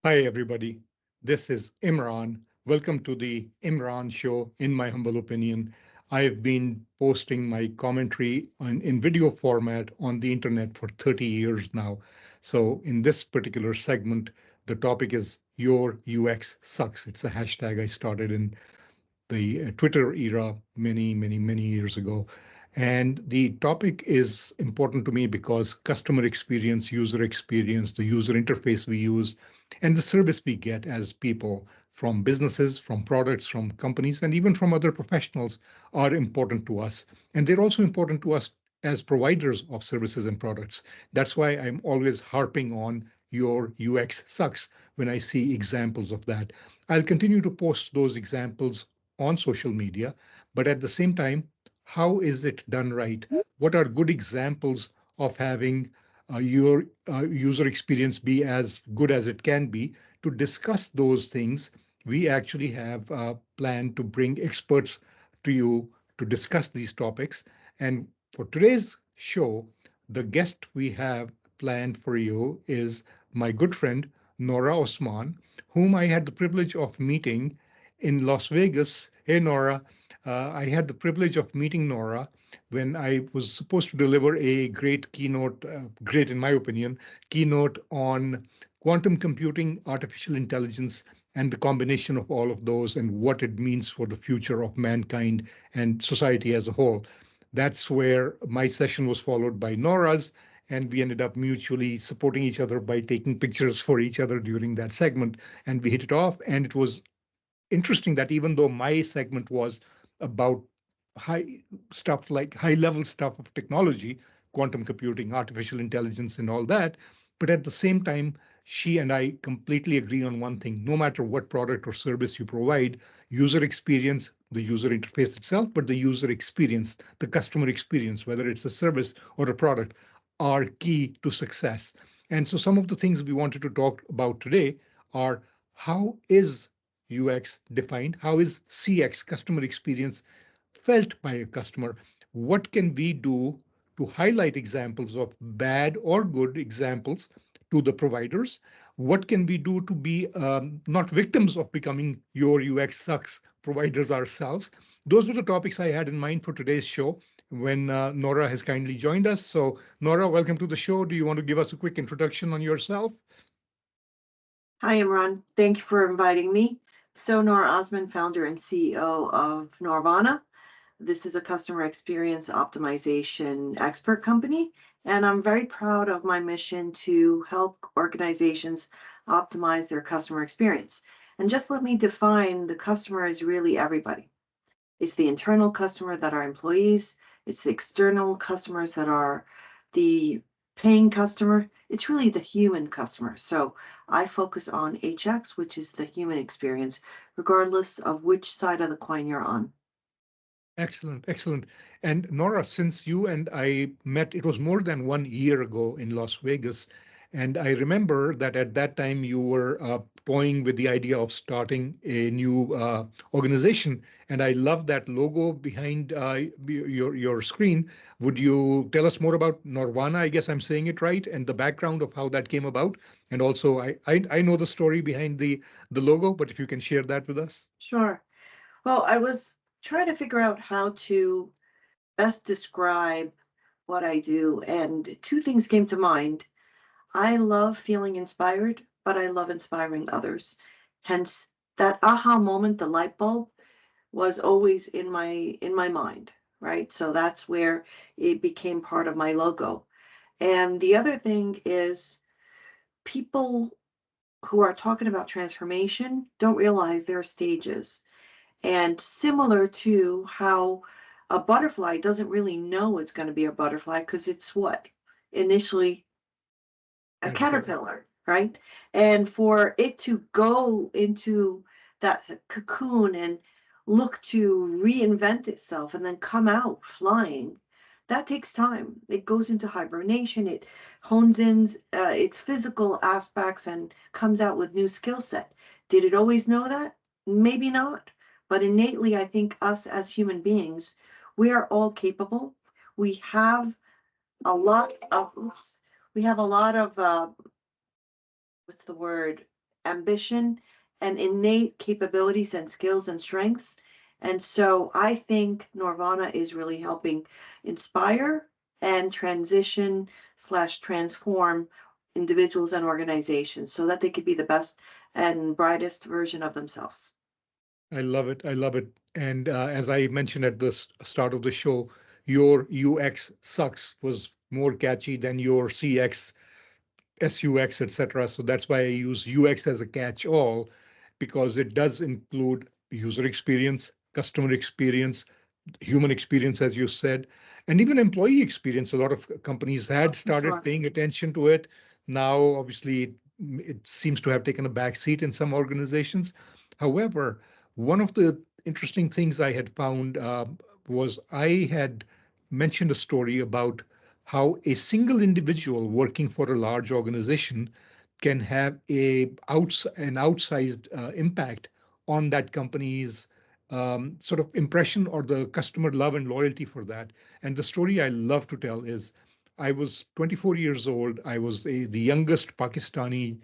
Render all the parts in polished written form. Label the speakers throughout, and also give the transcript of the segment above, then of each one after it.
Speaker 1: Hi, everybody. This is Imran. Welcome to the Imran Show. In my humble opinion, I've been posting my commentary in video format on the internet for 30 years now. So, in this particular segment, the topic is Your UX Sucks. It's a hashtag I started in the Twitter era many years ago. And the topic is important to me because customer experience, user experience, the user interface we use, and the service we get as people from businesses, from products, from companies, and even from other professionals are important to us. And they're also important to us as providers of services and products. That's why I'm always harping on your UX sucks when I see examples of that. I'll continue to post those examples on social media, but at the same time, how is it done right? What are good examples of having your user experience be as good as it can be? To discuss those things, we actually have planned to bring experts to you to discuss these topics. And for today's show, the guest we have planned for you is my good friend, Nora Osman, whom I had the privilege of meeting in Las Vegas. Hey, Nora. I had the privilege of meeting Nora when I was supposed to deliver a great keynote, great in my opinion, keynote on quantum computing, artificial intelligence, and the combination of all of those and what it means for the future of mankind and society as a whole. That's where my session was followed by Nora's, and we ended up mutually supporting each other by taking pictures for each other during that segment. And we hit it off, and it was interesting that even though my segment was about high stuff like high level stuff of technology, quantum computing, artificial intelligence, and all that, but at the same time, she and I completely agree on one thing: no matter what product or service you provide, user experience, the user interface itself, but the user experience, the customer experience, whether it's a service or a product, are key to success. And so some of the things we wanted to talk about today are: how is UX defined? How is CX, customer experience, felt by a customer? What can we do to highlight examples of bad or good examples to the providers? What can we do to be not victims of becoming your UX sucks providers ourselves? Those were the topics I had in mind for today's show when Nora has kindly joined us. So, Nora, welcome to the show. Do you want to give us a quick introduction on yourself?
Speaker 2: Hi, Imran. Thank you for inviting me. So, Nora Osman, founder and CEO of Norvana. This is a customer experience optimization expert company, and I'm very proud of my mission to help organizations optimize their customer experience. And just let me define the customer as really everybody. It's the internal customer that are employees, it's the external customers that are the paying customer. It's really the human customer. So I focus on HX, which is the human experience, regardless of which side of the coin you're on.
Speaker 1: Excellent, excellent. And Nora, since you and I met, it was more than 1 year ago in Las Vegas. And I remember that at that time you were toying with the idea of starting a new organization. And I love that logo behind your screen. Would you tell us more about Norvana? I guess I'm saying it right, and the background of how that came about. And also, I know the story behind the logo, but if you can share that with us.
Speaker 2: Sure. Well, I was trying to figure out how to best describe what I do, and two things came to mind. I love feeling inspired, but I love inspiring others. Hence, that aha moment, the light bulb, was always in my mind, right? So that's where it became part of my logo. And the other thing is people who are talking about transformation don't realize there are stages. And similar to how a butterfly doesn't really know it's going to be a butterfly because it's what? Initially a
Speaker 1: Caterpillar.
Speaker 2: caterpillar, right? And for it to go into that cocoon and look to reinvent itself and then come out flying, that takes time. It goes into hibernation, it hones in its physical aspects and comes out with new skill set. Did it always know that? Maybe not. But innately, I think us as human beings, we are all capable. We have a lot of, oops, we have a lot of what's the word, ambition and innate capabilities and skills and strengths. And so I think Norvana is really helping inspire and transition/transform individuals and organizations so that they could be the best and brightest version of themselves.
Speaker 1: I love it. I love it. And as I mentioned at the start of the show, your UX sucks was more catchy than your CX, SUX, etc. So that's why I use UX as a catch-all because it does include user experience, customer experience, human experience, as you said, and even employee experience. A lot of companies had started
Speaker 2: Sure.
Speaker 1: paying attention to it. Now, obviously, it seems to have taken a back seat in some organizations. However, one of the interesting things I had found was I had mentioned a story about how a single individual working for a large organization can have an outsized impact on that company's sort of impression or the customer love and loyalty for that. And the story I love to tell is I was 24 years old. I was the youngest Pakistani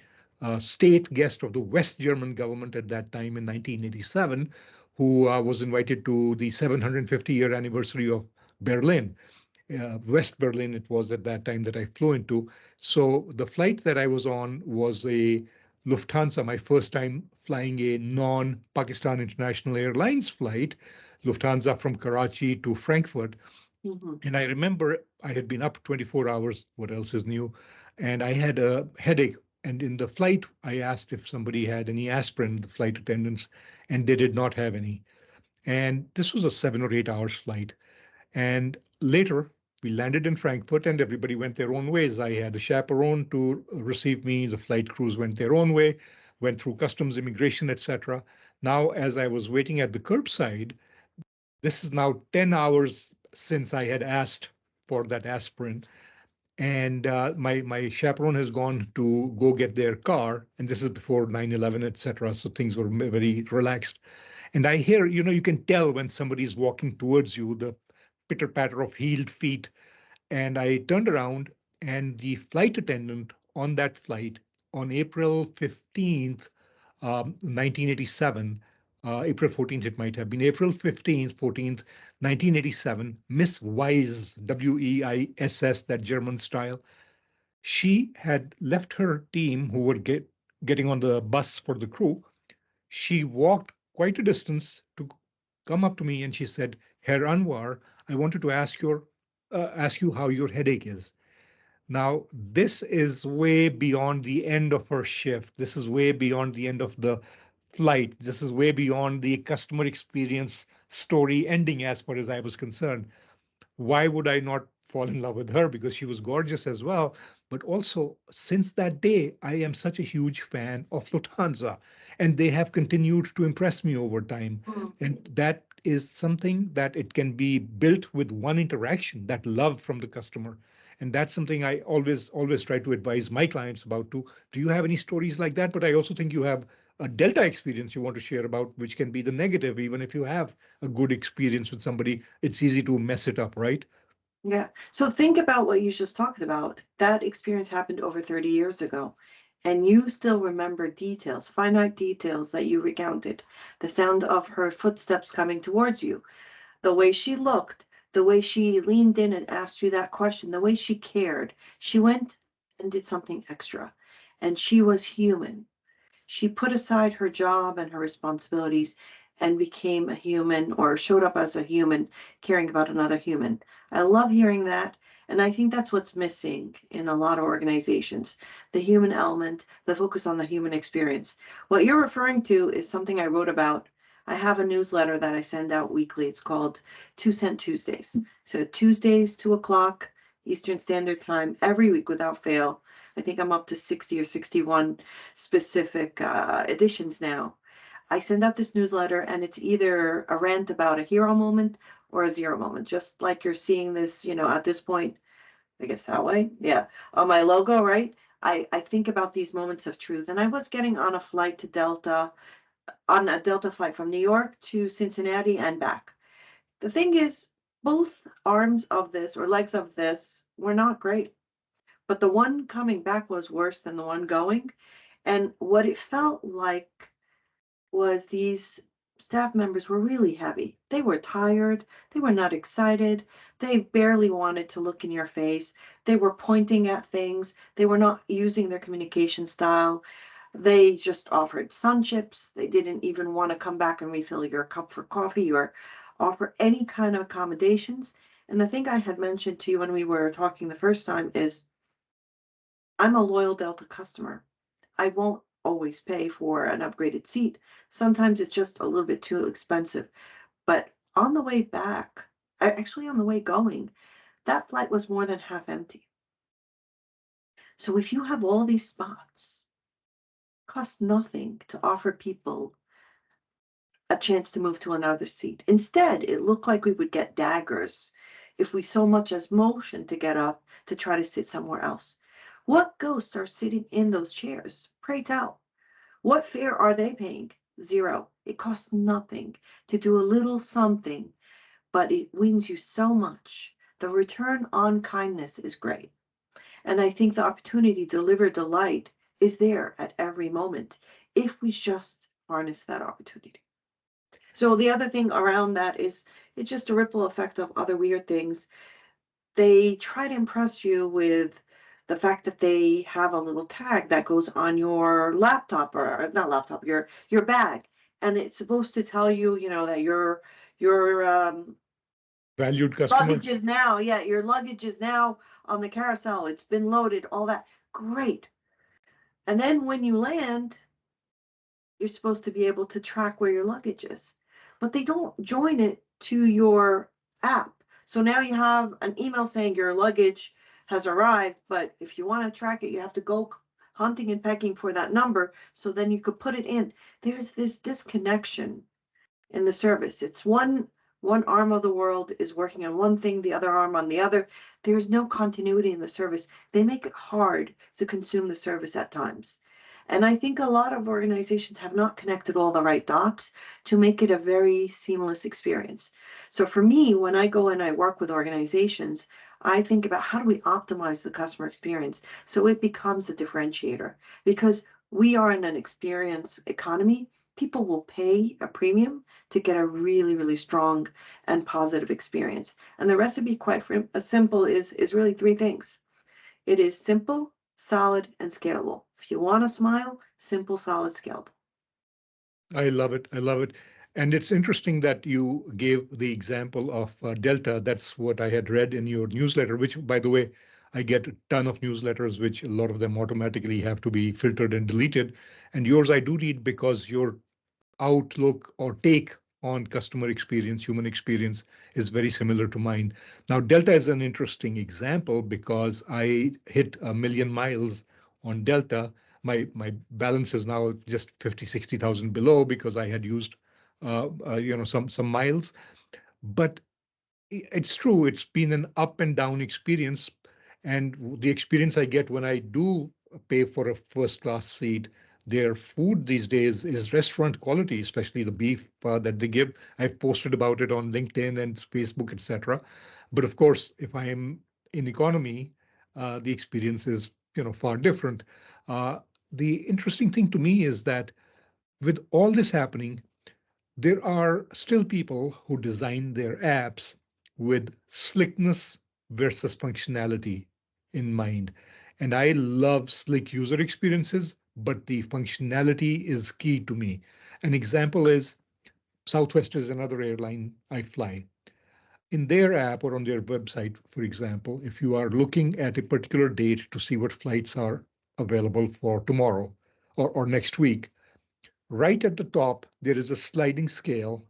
Speaker 1: state guest of the West German government at that time in 1987, who was invited to the 750-year anniversary of Berlin. West Berlin, it was at that time that I flew into. So the flight that I was on was a Lufthansa, my first time flying a non-Pakistan International Airlines flight, Lufthansa from Karachi to Frankfurt.
Speaker 2: Mhm.
Speaker 1: And I remember I had been up 24 hours. What else is new? And I had a headache. And in the flight, I asked if somebody had any aspirin, the flight attendants, and they did not have any. And this was a 7 or 8 hours flight. And later, we landed in Frankfurt and everybody went their own ways. I had a chaperone to receive me. The flight crews went their own way, went through customs, immigration, etc. Now, as I was waiting at the curbside, this is now 10 hours since I had asked for that aspirin. And my chaperone has gone to go get their car. And this is before 9/11, etc. So things were very relaxed. And I hear, you can tell when somebody's walking towards you, the pitter patter of heeled feet. And I turned around, and the flight attendant on that flight on April 15th, 1987, April 14th, it might have been April 15th, 1987, Miss Weiss, Weiss, that German style. She had left her team who were getting on the bus for the crew. She walked quite a distance to come up to me and she said, Herr Anwar, I wanted to ask you how your headache is. Now, this is way beyond the end of her shift. This is way beyond the end of the flight. This is way beyond the customer experience story ending, as far as I was concerned. Why would I not fall in love with her? Because she was gorgeous as well. But also, since that day, I am such a huge fan of Lufthansa, and they have continued to impress me over time.
Speaker 2: Mm.
Speaker 1: And that is something that it can be built with one interaction, that love from the customer. And that's something I always try to advise my clients about too. Do you have any stories like that? But I also think you have a Delta experience you want to share about, which can be the negative, even if you have a good experience with somebody, it's easy to mess it up, right?
Speaker 2: Yeah. So think about what you just talked about. That experience happened over 30 years ago, and you still remember details, finite details that you recounted. The sound of her footsteps coming towards you, the way she looked, the way she leaned in and asked you that question, the way she cared. She went and did something extra, and she was human. She put aside her job and her responsibilities and became a human or showed up as a human caring about another human. I love hearing that. And I think that's what's missing in a lot of organizations, the human element, the focus on the human experience. What you're referring to is something I wrote about. I have a newsletter that I send out weekly. It's called 2 Cent Tuesdays. So Tuesdays, 2 o'clock Eastern Standard Time, every week without fail. I think I'm up to 60 or 61 specific editions now. I send out this newsletter, and it's either a rant about a hero moment or a zero moment, just like you're seeing this, at this point, I guess that way. Yeah. On my logo, right? I think about these moments of truth. And I was getting on a flight to Delta, on a Delta flight from New York to Cincinnati and back. The thing is, both arms of this or legs of this were not great, but the one coming back was worse than the one going. And what it felt like was these staff members were really heavy. They were tired. They were not excited. They barely wanted to look in your face. They were pointing at things. They were not using their communication style. They just offered sun chips. They didn't even want to come back and refill your cup for coffee or offer any kind of accommodations. And the thing I had mentioned to you when we were talking the first time is I'm a loyal Delta customer. I won't always pay for an upgraded seat. Sometimes it's just a little bit too expensive. But on the way back, actually on the way going, that flight was more than half empty. So if you have all these spots, it costs nothing to offer people a chance to move to another seat. Instead, it looked like we would get daggers if we so much as motioned to get up to try to sit somewhere else. What ghosts are sitting in those chairs? Pray tell. What fare are they paying? Zero. It costs nothing to do a little something, but it wins you so much. The return on kindness is great. And I think the opportunity to deliver delight is there at every moment if we just harness that opportunity. So the other thing around that is it's just a ripple effect of other weird things. They try to impress you with the fact that they have a little tag that goes on your laptop or not laptop, your bag, and it's supposed to tell you, that your
Speaker 1: Valued customer.
Speaker 2: luggage is now, yeah, your luggage is now on the carousel. It's been loaded, all that. Great. And then when you land, you're supposed to be able to track where your luggage is, but they don't join it to your app. So now you have an email saying your luggage has arrived, but if you want to track it, you have to go hunting and pecking for that number. So then you could put it in. There's this disconnection in the service. It's one arm of the world is working on one thing, the other arm on the other. There's no continuity in the service. They make it hard to consume the service at times. And I think a lot of organizations have not connected all the right dots to make it a very seamless experience. So for me, when I go and I work with organizations, I think about how do we optimize the customer experience so it becomes a differentiator, because we are in an experience economy. People will pay a premium to get a really, really strong and positive experience. And the recipe, quite simple, is really three things. It is simple, solid, and scalable. If you want to smile, simple, solid, scalable.
Speaker 1: I love it. I love it. And it's interesting that you gave the example of Delta. That's what I had read in your newsletter, which, by the way, I get a ton of newsletters, which a lot of them automatically have to be filtered and deleted. And yours I do read because your outlook or take on customer experience, human experience, is very similar to mine. Now, Delta is an interesting example because I hit 1,000,000 miles on Delta. My balance is now just 50, 60,000 below because I had used some miles. But it's true, it's been an up and down experience. And the experience I get when I do pay for a first class seat, their food these days is restaurant quality, especially the beef that they give. I've posted about it on LinkedIn and Facebook, etc. But of course, if I am in economy, the experience is far different. Uh, the interesting thing to me is that with all this happening, there are still people who design their apps with slickness versus functionality in mind. And I love slick user experiences, but the functionality is key to me. An example is Southwest is another airline I fly. In their app or on their website, for example, if you are looking at a particular date to see what flights are available for tomorrow or next week, right at the top, there is a sliding scale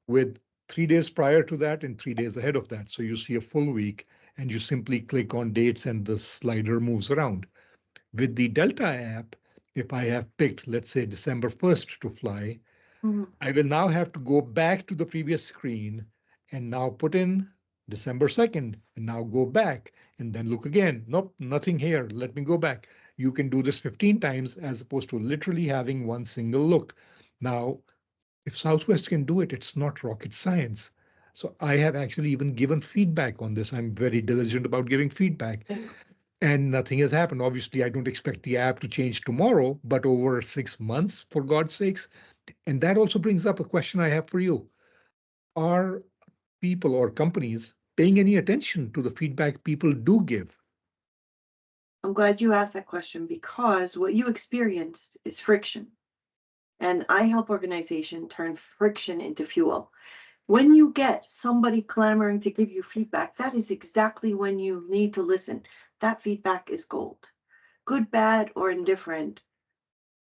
Speaker 1: with 3 days prior to that and 3 days ahead of that. So you see a full week and you simply click on dates and the slider moves around. With the Delta app, if I have picked, let's say, December 1st to fly,
Speaker 2: Mhm.
Speaker 1: I will now have to go back to the previous screen and now put in December 2nd and now go back and then look again. Nope, nothing here. Let me go back. You can do this 15 times as opposed to literally having one single look. Now, if Southwest can do it, it's not rocket science. So I have actually even given feedback on this. I'm very diligent about giving feedback. and nothing has happened. Obviously, I don't expect the app to change tomorrow, but over 6 months, for God's sakes. And that also brings up a question I have for you. Are people or companies paying any attention to the feedback people do give?
Speaker 2: I'm glad you asked that question because what you experienced is friction. And I help organizations turn friction into fuel. When you get somebody clamoring to give you feedback, that is exactly when you need to listen. That feedback is gold. Good, bad, or indifferent,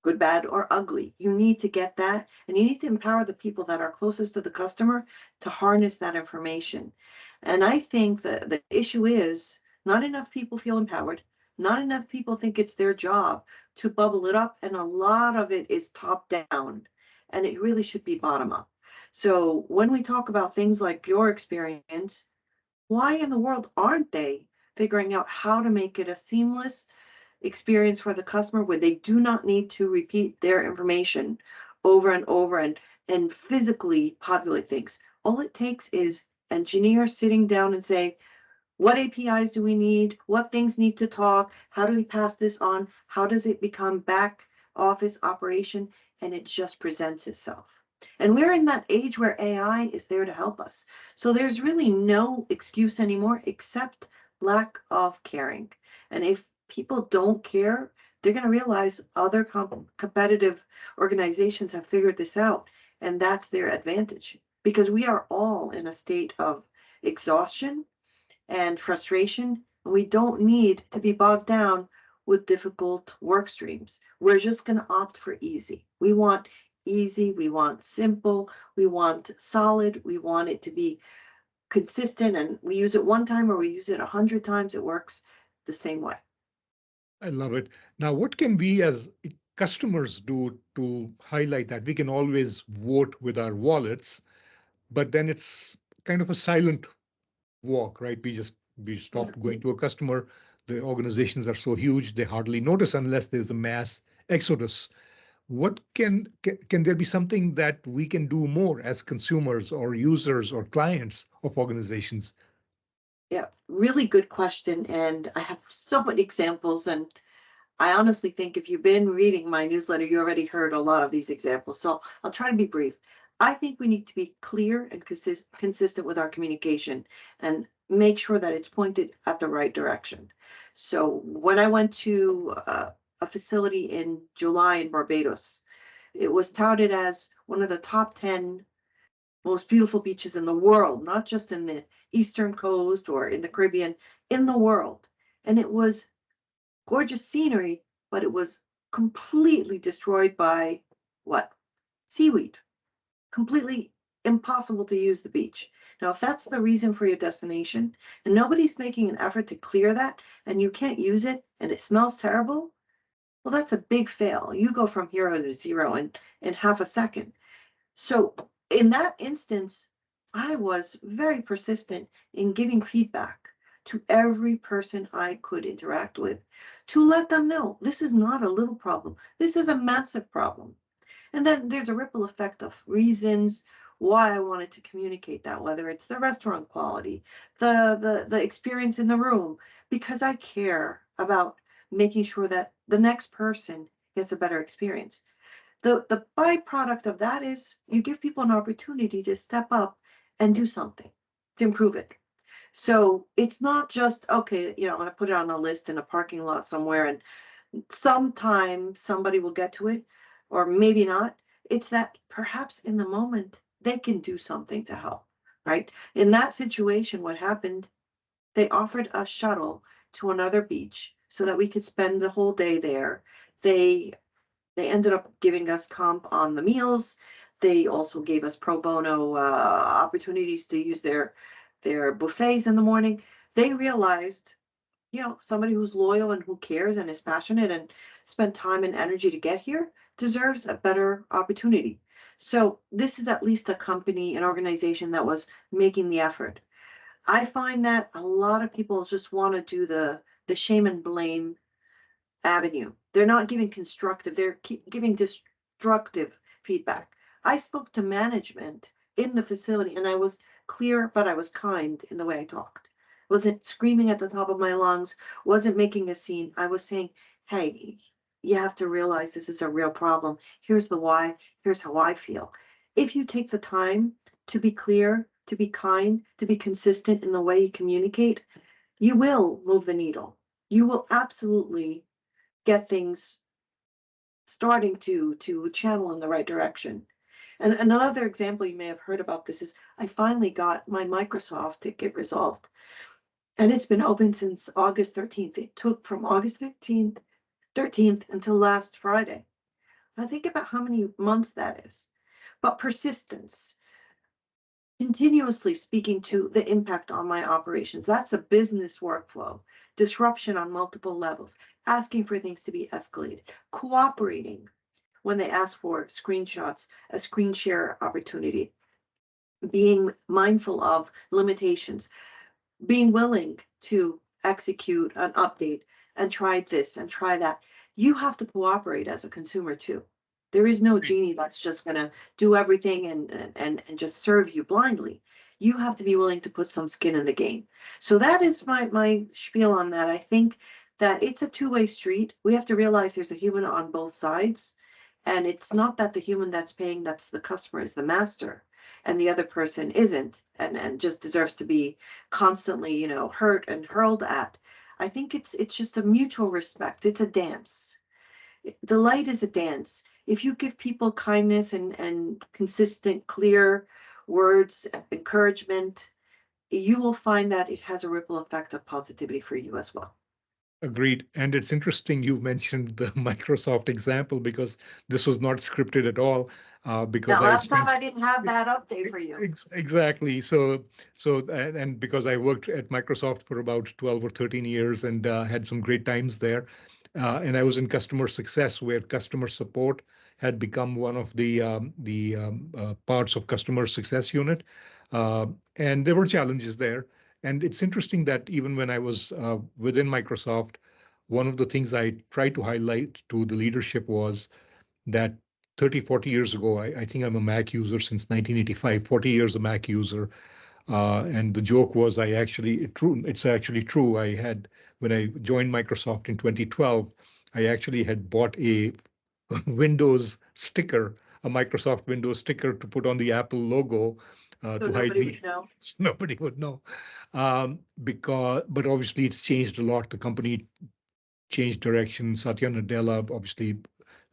Speaker 2: good, bad, or ugly. You need to get that, and you need to empower the people that are closest to the customer to harness that information. And I think that the issue is not enough people feel empowered, not enough people think it's their job to bubble it up, and a lot of it is top down, and it really should be bottom up. So when we talk about things like your experience, why in the world aren't they figuring out how to make it a seamless experience for the customer where they do not need to repeat their information over and over and physically populate things? All it takes is engineers sitting down and say, what APIs do we need? What things need to talk? How do we pass this on? How does it become back office operation? And it just presents itself. And we're in that age where AI is there to help us. So there's really no excuse anymore except lack of caring. And if people don't care, they're going to realize other competitive organizations have figured this out. And that's their advantage because we are all in a state of exhaustion and frustration. We don't need to be bogged down with difficult work streams. We're just going to opt for easy. We want easy, we want simple, we want solid, we want it to be consistent, and we use it one time or we use it 100 times, it works the same way.
Speaker 1: I love it. Now, what can we as customers do to highlight that? We can always vote with our wallets, but then it's kind of a silent walk, right? We stop going to a customer. The organizations are so huge they hardly notice unless there's a mass exodus. What can there be something that we can do more as consumers or users or clients of organizations?
Speaker 2: Yeah, really good question. And I have so many examples. And I honestly think if you've been reading my newsletter, you already heard a lot of these examples. So I'll try to be brief. I think we need to be clear and consistent with our communication and make sure that it's pointed at the right direction. So when I went to a facility in July in Barbados, it was touted as one of the top 10 most beautiful beaches in the world, not just in the Eastern Coast or in the Caribbean, in the world. And it was gorgeous scenery, but it was completely destroyed by what? Seaweed. Completely impossible to use the beach. Now, if that's the reason for your destination and nobody's making an effort to clear that and you can't use it and it smells terrible, well, that's a big fail. You go from hero to zero in half a second. So in that instance, I was very persistent in giving feedback to every person I could interact with to let them know this is not a little problem. This is a massive problem. And then there's a ripple effect of reasons why I wanted to communicate that, whether it's the restaurant quality, the experience in the room, because I care about making sure that the next person gets a better experience. The byproduct of that is you give people an opportunity to step up and do something to improve it. So it's not just, okay, I'm going to put it on a list in a parking lot somewhere and sometime somebody will get to it, or maybe not. It's that perhaps in the moment they can do something to help, right? In that situation, what happened, they offered a shuttle to another beach so that we could spend the whole day there. They they ended up giving us comp on the meals. They also gave us pro bono opportunities to use their buffets in the morning. They realized, somebody who's loyal and who cares and is passionate and spent time and energy to get here deserves a better opportunity. So this is at least a company, an organization that was making the effort. I find that a lot of people just want to do the shame and blame avenue. They're not giving constructive, they're giving destructive feedback. I spoke to management in the facility and I was clear, but I was kind in the way I talked. wasn't screaming at the top of my lungs, wasn't making a scene. I was saying, hey, you have to realize this is a real problem. Here's the why. Here's how I feel. If you take the time to be clear, to be kind, to be consistent in the way you communicate, you will move the needle. You will absolutely get things starting to channel in the right direction. And another example you may have heard about this is I finally got my Microsoft ticket resolved. And it's been open since August 13th. It took from August 13th until last Friday. I think about how many months that is. But persistence, continuously speaking to the impact on my operations. That's a business workflow, disruption on multiple levels, asking for things to be escalated, cooperating when they ask for screenshots, a screen share opportunity, being mindful of limitations, being willing to execute an update and try this and try that. You have to cooperate as a consumer too. There is no genie that's just going to do everything and just serve you blindly. You have to be willing to put some skin in the game. So that is my spiel on that. I think that it's a two-way street. We have to realize there's a human on both sides. And it's not that the human that's paying, that's the customer, is the master, and the other person isn't, and just deserves to be constantly, hurt and hurled at. I think it's just a mutual respect. It's a dance. Delight is a dance. If you give people kindness and consistent, clear words, encouragement, you will find that it has a ripple effect of positivity for you as well.
Speaker 1: Agreed. And it's interesting you mentioned the Microsoft example because this was not scripted at all. Because
Speaker 2: Now,
Speaker 1: I
Speaker 2: last time
Speaker 1: spent
Speaker 2: I didn't have that update for you.
Speaker 1: exactly. And because I worked at Microsoft for about 12 or 13 years and had some great times there. And I was in customer success, where customer support had become one of the parts of customer success unit. And there were challenges there. And it's interesting that even when I was within Microsoft, one of the things I tried to highlight to the leadership was that 30, 40 years ago, I think I'm a Mac user since 1985, 40 years a Mac user. And the joke was it's actually true. When I joined Microsoft in 2012, I actually had bought a Windows sticker, a Microsoft Windows sticker to put on the Apple logo
Speaker 2: So
Speaker 1: to hide
Speaker 2: nobody
Speaker 1: the,
Speaker 2: would know.
Speaker 1: nobody would know. But obviously it's changed a lot. The company changed direction. Satya Nadella obviously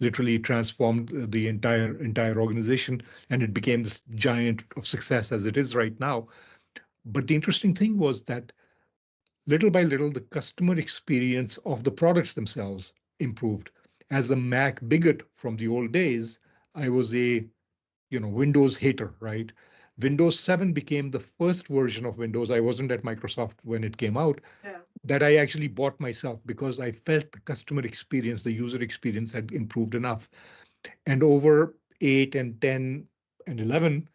Speaker 1: literally transformed the entire organization, and it became this giant of success as it is right now. But the interesting thing was that little by little, the customer experience of the products themselves improved. As a Mac bigot from the old days, I was a Windows hater, right? Windows 7 became the first version of Windows. I wasn't at Microsoft when it came out,
Speaker 2: Yeah.
Speaker 1: that I actually bought myself because I felt the customer experience, the user experience had improved enough. And over 8 and 10 and 11,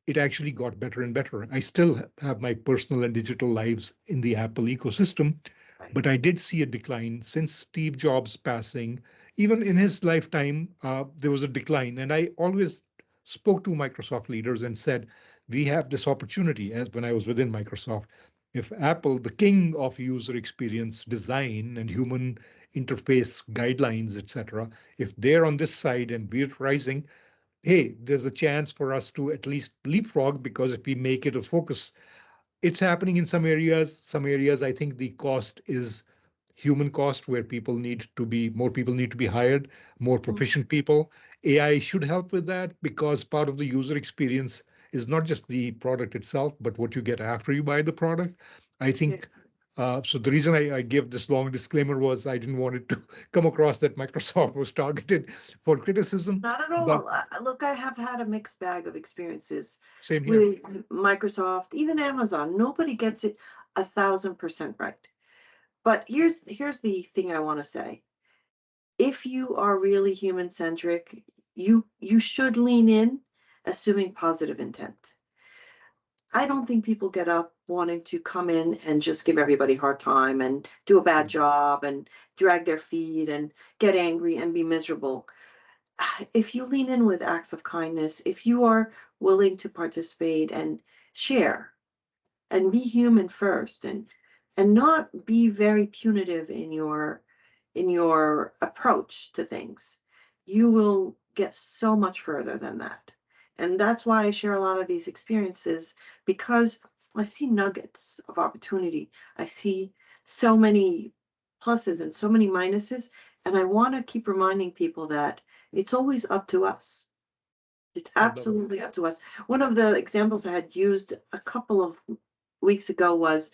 Speaker 1: it actually got better and better. I still have my personal and digital lives in the Apple ecosystem,
Speaker 2: Right.
Speaker 1: but I did see a decline since Steve Jobs' passing. Even in his lifetime, there was a decline. And I always spoke to Microsoft leaders and said, we have this opportunity, as when I was within Microsoft. If Apple, the king of user experience design and human interface guidelines, etc., if they're on this side and we're rising, hey, there's a chance for us to at least leapfrog, because if we make it a focus, it's happening in some areas. Some areas, I think the cost is human cost, where more people need to be hired, more proficient people. AI should help with that, because part of the user experience is not just the product itself, but what you get after you buy the product. I
Speaker 2: Yeah.
Speaker 1: think so. The reason I give this long disclaimer was I didn't want it to come across that Microsoft was targeted for criticism,
Speaker 2: Not at
Speaker 1: but
Speaker 2: all. Look, I have had a mixed bag of experiences
Speaker 1: same here.
Speaker 2: with Microsoft, even Amazon. Nobody gets it 1,000% right. But here's the thing I want to say. If you are really human centric, you should lean in, assuming positive intent. I don't think people get up wanting to come in and just give everybody a hard time and do a bad job and drag their feet and get angry and be miserable. If you lean in with acts of kindness, if you are willing to participate and share and be human first and and not be very punitive in your approach to things, you will get so much further than that. And that's why I share a lot of these experiences, because I see nuggets of opportunity. I see so many pluses and so many minuses, and I want to keep reminding people that it's always up to us. It's
Speaker 1: I love it.
Speaker 2: absolutely up to us. One of the examples I had used a couple of weeks ago was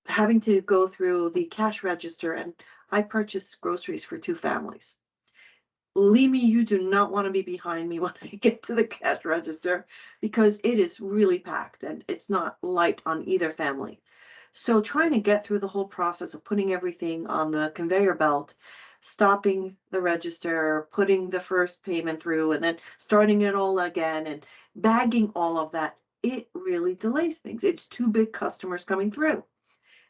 Speaker 2: having to go through the cash register, and I purchased groceries for 2 families. Believe me, you do not want to be behind me when I get to the cash register, because it is really packed and it's not light on either family. So trying to get through the whole process of putting everything on the conveyor belt, stopping the register, putting the first payment through, and then starting it all again and bagging all of that, it really delays things. It's 2 big customers coming through.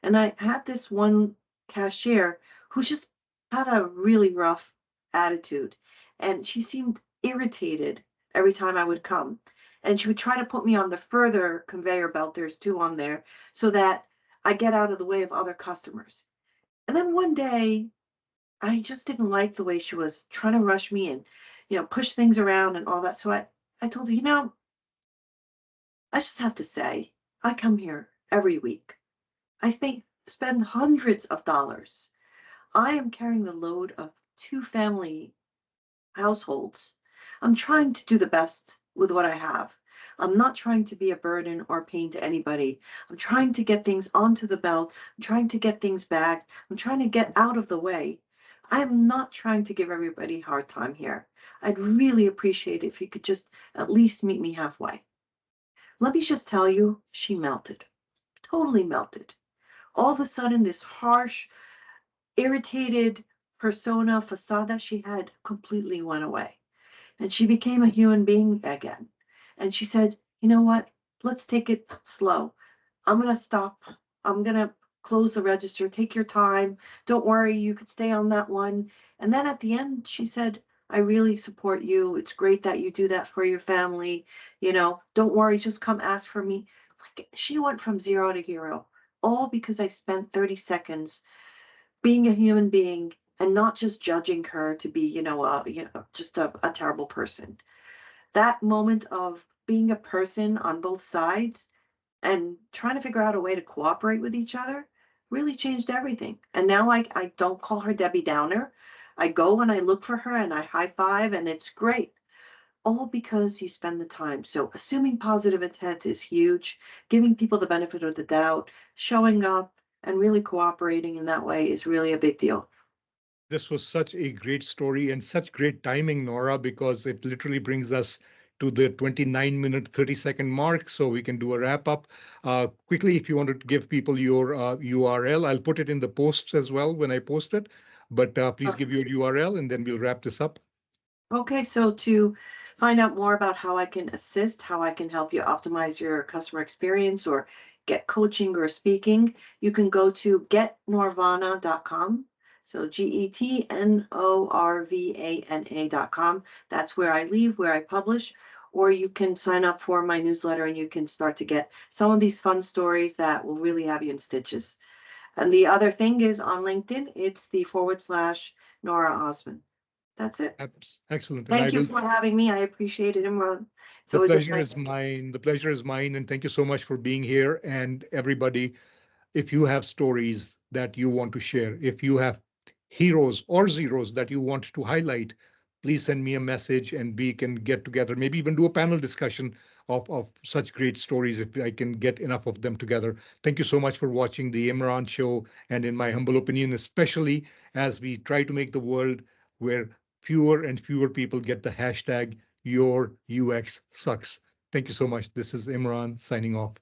Speaker 2: And I had this one cashier who just had a really rough attitude, and she seemed irritated every time I would come. And she would try to put me on the further conveyor belt, there's 2 on there, so that I get out of the way of other customers. And then one day, I just didn't like the way she was trying to rush me and, push things around and all that. So I told her, I just have to say, I come here every week. I spend hundreds of dollars. I am carrying the load of 2 family households. I'm trying to do the best with what I have. I'm not trying to be a burden or pain to anybody. I'm trying to get things onto the belt. I'm trying to get things back. I'm trying to get out of the way. I'm not trying to give everybody a hard time here. I'd really appreciate it if you could just at least meet me halfway. Let me just tell you, she melted, totally melted. All of a sudden, this harsh, irritated persona facade that she had completely went away. And she became a human being again. And she said, you know what? Let's take it slow. I'm going to stop. I'm going to close the register. Take your time. Don't worry. You could stay on that one. And then at the end, she said, I really support you. It's great that you do that for your family. Don't worry. Just come ask for me. Like, she went from 0 to hero, all because I spent 30 seconds being a human being and not just judging her to be, just a terrible person. That moment of being a person on both sides and trying to figure out a way to cooperate with each other really changed everything. And now I don't call her Debbie Downer. I go and I look for her and I high five, and it's great. All because you spend the time. So assuming positive intent is huge, giving people the benefit of the doubt, showing up and really cooperating in that way is really a big deal.
Speaker 1: This was such a great story and such great timing, Nora, because it literally brings us to the 29-minute, 30-second mark. So we can do a wrap up. Quickly, if you want to give people your URL, I'll put it in the posts as well when I post it. But please give your URL and then we'll wrap this up.
Speaker 2: Okay, so to find out more about how I can assist, how I can help you optimize your customer experience or get coaching or speaking, you can go to getnorvana.com. So GETNORVANA.com. That's where I leave, where I publish. Or you can sign up for my newsletter and you can start to get some of these fun stories that will really have you in stitches. And the other thing is on LinkedIn, it's the / Nora Osman. That's it.
Speaker 1: Excellent. And I
Speaker 2: Thank you
Speaker 1: will.
Speaker 2: for having me. I appreciate it, Imran. It's
Speaker 1: The
Speaker 2: always a
Speaker 1: pleasure
Speaker 2: pleasure.
Speaker 1: is mine. The pleasure is mine. And thank you so much for being here. And everybody, if you have stories that you want to share, if you have heroes or zeros that you want to highlight, please send me a message and we can get together, maybe even do a panel discussion of such great stories if I can get enough of them together. Thank you so much for watching the Imran Show. And in my humble opinion, especially as we try to make the world where fewer and fewer people get the hashtag your UX sucks. Thank you so much. This is Imran signing off.